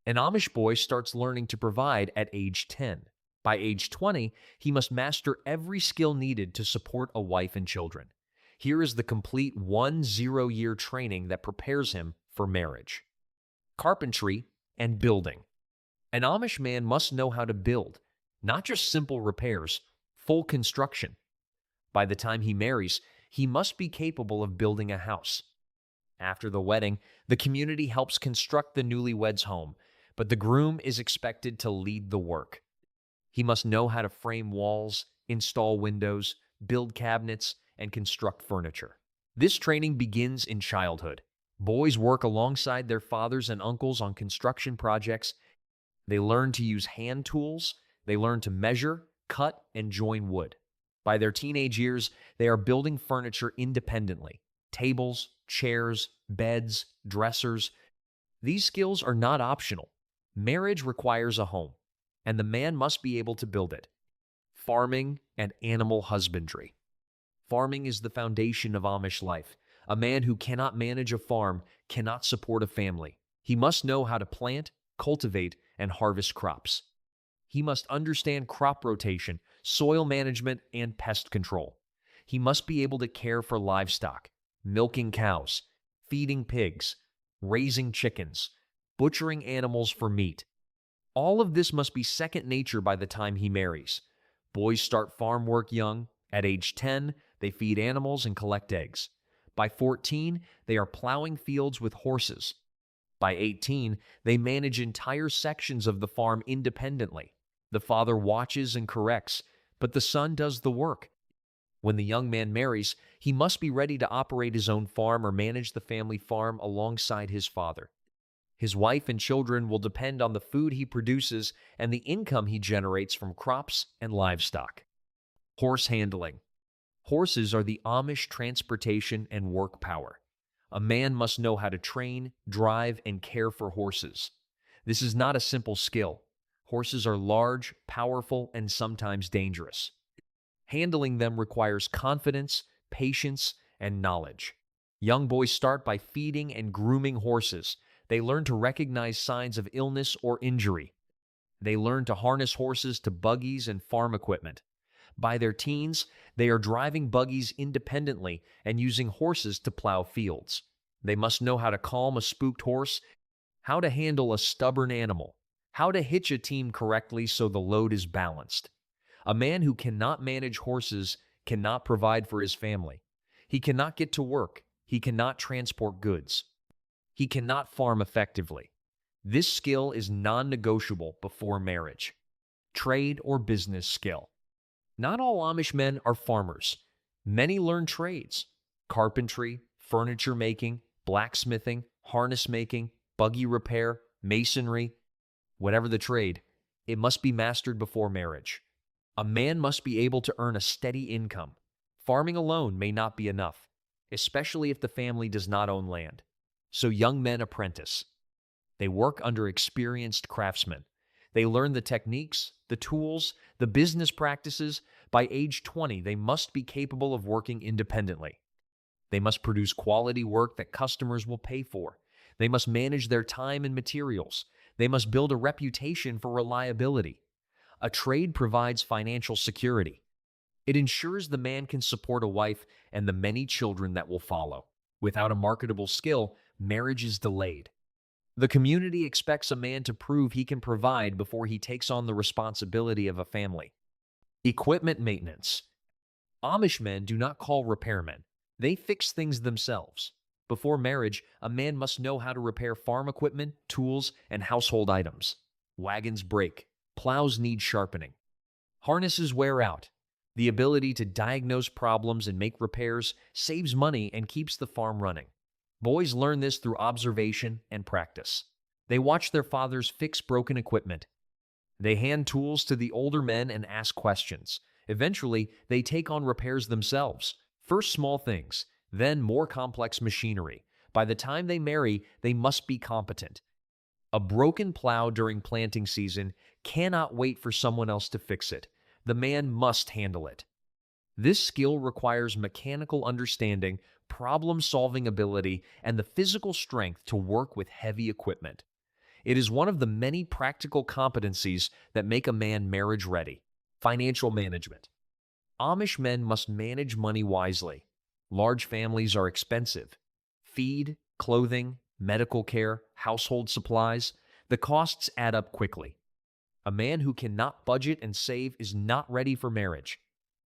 An Amish boy starts learning to provide at age 10. By age 20, he must master every skill needed to support a wife and children. Here is the complete 10-year training that prepares him for marriage. Carpentry and building. An Amish man must know how to build, not just simple repairs, full construction. By the time he marries, he must be capable of building a house. After the wedding, the community helps construct the newlywed's home, but the groom is expected to lead the work. He must know how to frame walls, install windows, build cabinets, and construct furniture. This training begins in childhood. Boys work alongside their fathers and uncles on construction projects. They learn to use hand tools. They learn to measure, cut, and join wood. By their teenage years, they are building furniture independently. Tables, chairs, beds, dressers. These skills are not optional. Marriage requires a home, and the man must be able to build it. Farming and animal husbandry. Farming is the foundation of Amish life. A man who cannot manage a farm cannot support a family. He must know how to plant, cultivate, and harvest crops. He must understand crop rotation, soil management, and pest control. He must be able to care for livestock, milking cows, feeding pigs, raising chickens, butchering animals for meat. All of this must be second nature by the time he marries. Boys start farm work young. At age 10, they feed animals and collect eggs. By 14, they are plowing fields with horses. By 18, they manage entire sections of the farm independently. The father watches and corrects, but the son does the work. When the young man marries, he must be ready to operate his own farm or manage the family farm alongside his father. His wife and children will depend on the food he produces and the income he generates from crops and livestock. Horse handling. Horses are the Amish transportation and work power. A man must know how to train, drive, and care for horses. This is not a simple skill. Horses are large, powerful, and sometimes dangerous. Handling them requires confidence, patience, and knowledge. Young boys start by feeding and grooming horses. They learn to recognize signs of illness or injury. They learn to harness horses to buggies and farm equipment. By their teens, they are driving buggies independently and using horses to plow fields. They must know how to calm a spooked horse, how to handle a stubborn animal, how to hitch a team correctly so the load is balanced. A man who cannot manage horses cannot provide for his family. He cannot get to work. He cannot transport goods. He cannot farm effectively. This skill is non-negotiable before marriage. Trade or business skill. Not all Amish men are farmers. Many learn trades: carpentry, furniture making, blacksmithing, harness making, buggy repair, masonry. Whatever the trade, it must be mastered before marriage. A man must be able to earn a steady income. Farming alone may not be enough, especially if the family does not own land. So young men apprentice. They work under experienced craftsmen. They learn the techniques, the tools, the business practices. By age 20, they must be capable of working independently. They must produce quality work that customers will pay for. They must manage their time and materials. They must build a reputation for reliability. A trade provides financial security. It ensures the man can support a wife and the many children that will follow. Without a marketable skill, marriage is delayed. The community expects a man to prove he can provide before he takes on the responsibility of a family. Equipment maintenance. Amish men do not call repairmen. They fix things themselves. Before marriage, a man must know how to repair farm equipment, tools, and household items. Wagons break. Plows need sharpening. Harnesses wear out. The ability to diagnose problems and make repairs saves money and keeps the farm running. Boys learn this through observation and practice. They watch their fathers fix broken equipment. They hand tools to the older men and ask questions. Eventually, they take on repairs themselves. First small things, then more complex machinery. By the time they marry, they must be competent. A broken plow during planting season cannot wait for someone else to fix it. The man must handle it. This skill requires mechanical understanding, problem-solving ability, and the physical strength to work with heavy equipment. It is one of the many practical competencies that make a man marriage ready. Financial management. Amish men must manage money wisely. Large families are expensive. Feed, clothing, medical care, household supplies, the costs add up quickly. A man who cannot budget and save is not ready for marriage.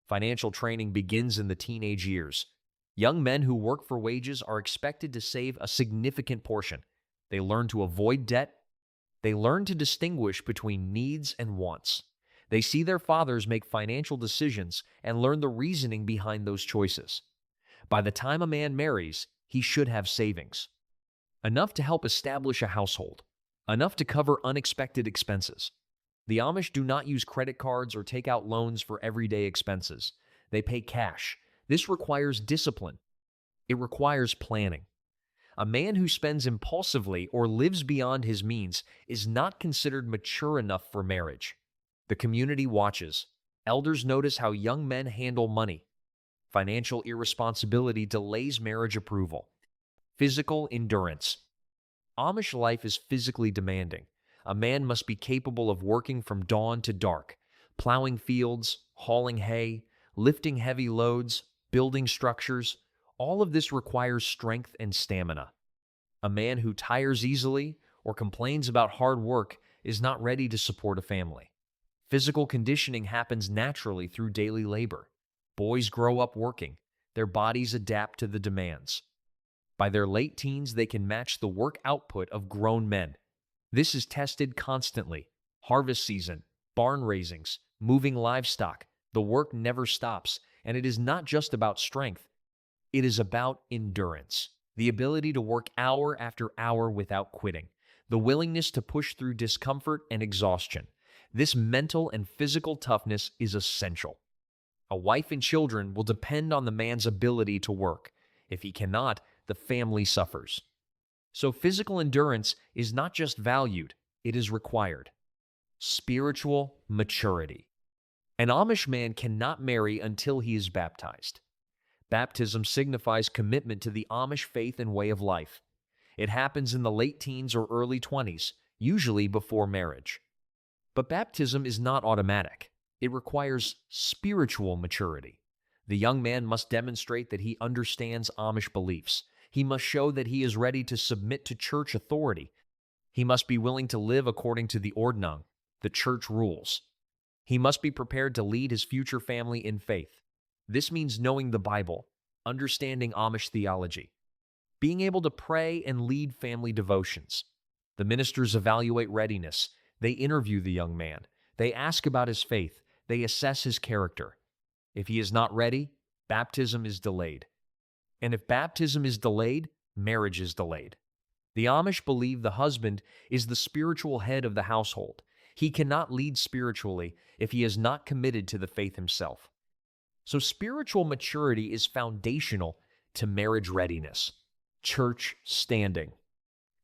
Financial training begins in the teenage years. Young men who work for wages are expected to save a significant portion. They learn to avoid debt. They learn to distinguish between needs and wants. They see their fathers make financial decisions and learn the reasoning behind those choices. By the time a man marries, he should have savings. Enough to help establish a household. Enough to cover unexpected expenses. The Amish do not use credit cards or take out loans for everyday expenses. They pay cash. This requires discipline. It requires planning. A man who spends impulsively or lives beyond his means is not considered mature enough for marriage. The community watches. Elders notice how young men handle money. Financial irresponsibility delays marriage approval. Physical endurance. Amish life is physically demanding. A man must be capable of working from dawn to dark, plowing fields, hauling hay, lifting heavy loads, building structures. All of this requires strength and stamina. A man who tires easily or complains about hard work is not ready to support a family. Physical conditioning happens naturally through daily labor. Boys grow up working. Their bodies adapt to the demands. By their late teens, they can match the work output of grown men. This is tested constantly. Harvest season, barn raisings, moving livestock. The work never stops, and it is not just about strength. It is about endurance, the ability to work hour after hour without quitting, the willingness to push through discomfort and exhaustion. This mental and physical toughness is essential. A wife and children will depend on the man's ability to work. If he cannot, the family suffers. So physical endurance is not just valued, it is required. Spiritual maturity. An Amish man cannot marry until he is baptized. Baptism signifies commitment to the Amish faith and way of life. It happens in the late teens or early 20s, usually before marriage. But baptism is not automatic. It requires spiritual maturity. The young man must demonstrate that he understands Amish beliefs. He must show that he is ready to submit to church authority. He must be willing to live according to the ordnung, the church rules. He must be prepared to lead his future family in faith. This means knowing the Bible, understanding Amish theology, being able to pray and lead family devotions. The ministers evaluate readiness. They interview the young man. They ask about his faith. They assess his character. If he is not ready, baptism is delayed. And if baptism is delayed, marriage is delayed. The Amish believe the husband is the spiritual head of the household. He cannot lead spiritually if he is not committed to the faith himself. So spiritual maturity is foundational to marriage readiness. Church standing.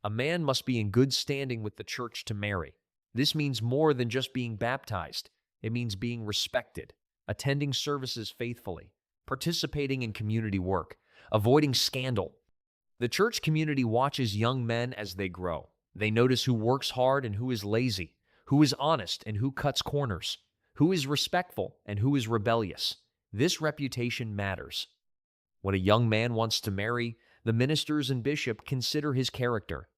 A man must be in good standing with the church to marry. This means more than just being baptized. It means being respected, attending services faithfully, participating in community work, avoiding scandal. The church community watches young men as they grow. They notice who works hard and who is lazy, who is honest and who cuts corners, who is respectful and who is rebellious. This reputation matters. When a young man wants to marry, the ministers and bishop consider his character.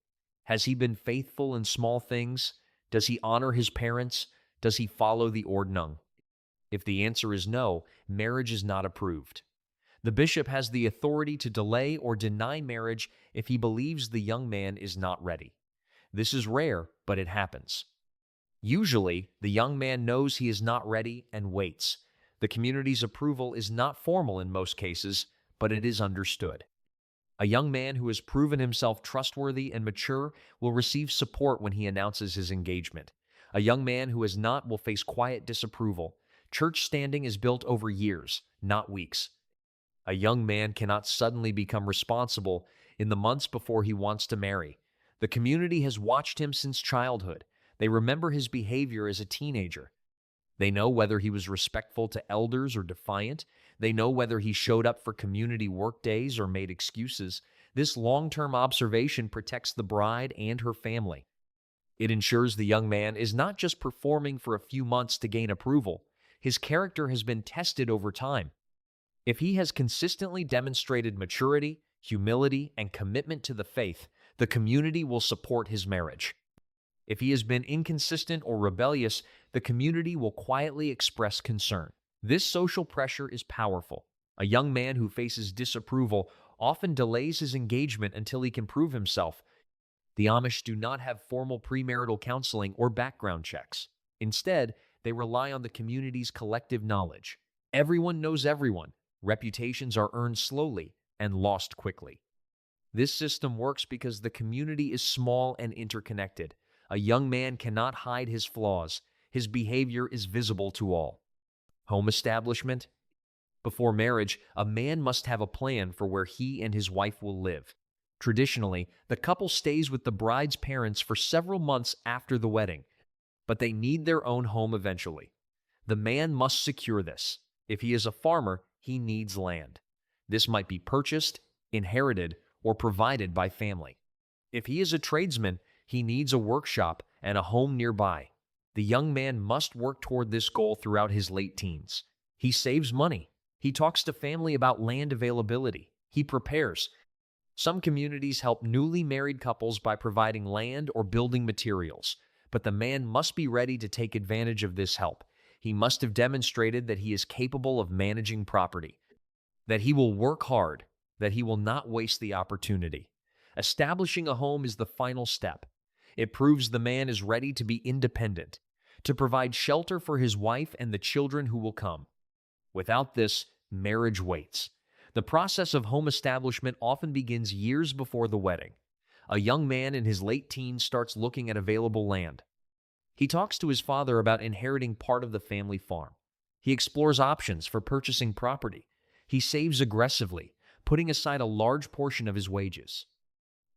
Has he been faithful in small things? Does he honor his parents? Does he follow the ordnung? If the answer is no, marriage is not approved. The bishop has the authority to delay or deny marriage if he believes the young man is not ready. This is rare, but it happens. Usually, the young man knows he is not ready and waits. The community's approval is not formal in most cases, but it is understood. A young man who has proven himself trustworthy and mature will receive support when he announces his engagement. A young man who has not will face quiet disapproval. Church standing is built over years, not weeks. A young man cannot suddenly become responsible in the months before he wants to marry. The community has watched him since childhood. They remember his behavior as a teenager. They know whether he was respectful to elders or defiant. They know whether he showed up for community work days or made excuses. This long-term observation protects the bride and her family. It ensures the young man is not just performing for a few months to gain approval. His character has been tested over time. If he has consistently demonstrated maturity, humility, and commitment to the faith, the community will support his marriage. If he has been inconsistent or rebellious, the community will quietly express concern. This social pressure is powerful. A young man who faces disapproval often delays his engagement until he can prove himself. The Amish do not have formal premarital counseling or background checks. Instead, they rely on the community's collective knowledge. Everyone knows everyone. Reputations are earned slowly and lost quickly. This system works because the community is small and interconnected. A young man cannot hide his flaws. His behavior is visible to all. Home establishment. Before marriage, a man must have a plan for where he and his wife will live. Traditionally, the couple stays with the bride's parents for several months after the wedding, but they need their own home eventually. The man must secure this. If he is a farmer, he needs land. This might be purchased, inherited, or provided by family. If he is a tradesman, he needs a workshop and a home nearby. The young man must work toward this goal throughout his late teens. He saves money. He talks to family about land availability. He prepares. Some communities help newly married couples by providing land or building materials, but the man must be ready to take advantage of this help. He must have demonstrated that he is capable of managing property, that he will work hard, that he will not waste the opportunity. Establishing a home is the final step. It proves the man is ready to be independent, to provide shelter for his wife and the children who will come. Without this, marriage waits. The process of home establishment often begins years before the wedding. A young man in his late teens starts looking at available land. He talks to his father about inheriting part of the family farm. He explores options for purchasing property. He saves aggressively, putting aside a large portion of his wages.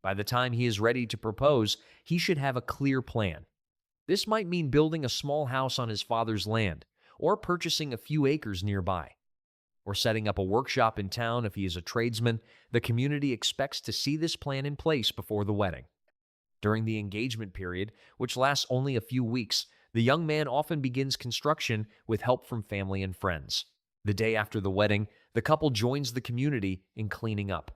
By the time he is ready to propose, he should have a clear plan. This might mean building a small house on his father's land, or purchasing a few acres nearby, or setting up a workshop in town if he is a tradesman. The community expects to see this plan in place before the wedding. During the engagement period, which lasts only a few weeks, the young man often begins construction with help from family and friends. The day after the wedding, the couple joins the community in cleaning up.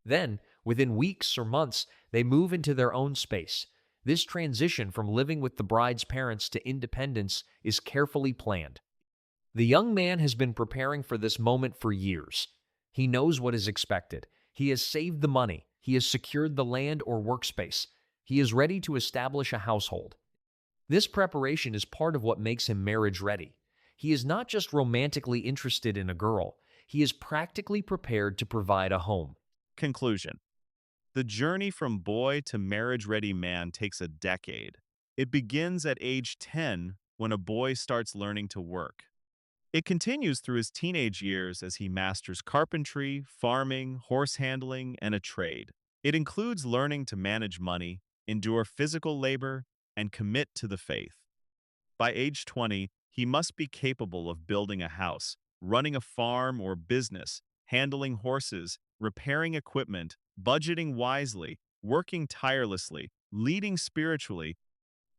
Then, within weeks or months, they move into their own space. This transition from living with the bride's parents to independence is carefully planned. The young man has been preparing for this moment for years. He knows what is expected. He has saved the money. He has secured the land or workspace. He is ready to establish a household. This preparation is part of what makes him marriage ready. He is not just romantically interested in a girl. He is practically prepared to provide a home. Conclusion. The journey from boy to marriage-ready man takes a decade. It begins at age 10 when a boy starts learning to work. It continues through his teenage years as he masters carpentry, farming, horse handling, and a trade. It includes learning to manage money, endure physical labor, and commit to the faith. By age 20, he must be capable of building a house, running a farm or business, handling horses, repairing equipment, budgeting wisely, working tirelessly, leading spiritually,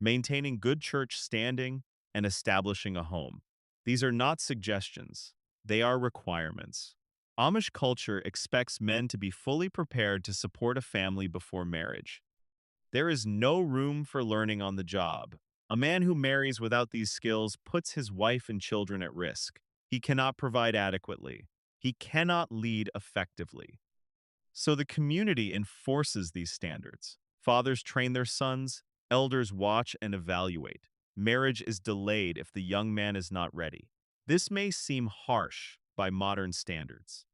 maintaining good church standing, and establishing a home. These are not suggestions. They are requirements. Amish culture expects men to be fully prepared to support a family before marriage. There is no room for learning on the job. A man who marries without these skills puts his wife and children at risk. He cannot provide adequately. He cannot lead effectively. So the community enforces these standards. Fathers train their sons, elders watch and evaluate. Marriage is delayed if the young man is not ready. This may seem harsh by modern standards,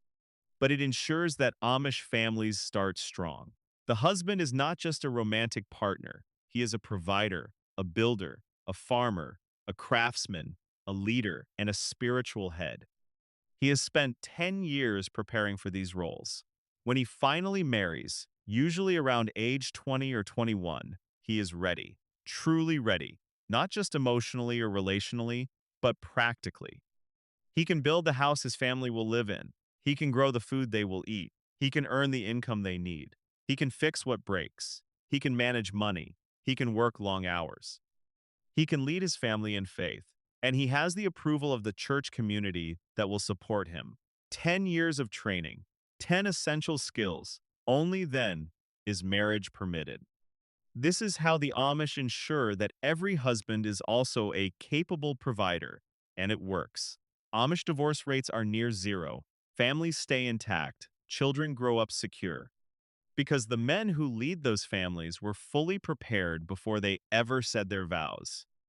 but it ensures that Amish families start strong. The husband is not just a romantic partner. He is a provider, a builder, a farmer, a craftsman, a leader, and a spiritual head. He has spent 10 years preparing for these roles. When he finally marries, usually around age 20 or 21, he is ready, truly ready, not just emotionally or relationally, but practically. He can build the house his family will live in. He can grow the food they will eat. He can earn the income they need. He can fix what breaks. He can manage money. He can work long hours. He can lead his family in faith, and he has the approval of the church community that will support him. 10 years of training, 10 essential skills. Only then is marriage permitted. This is how the Amish ensure that every husband is also a capable provider, and it works. Amish divorce rates are near zero. Families stay intact. Children grow up secure. Because the men who lead those families were fully prepared before they ever said their vows.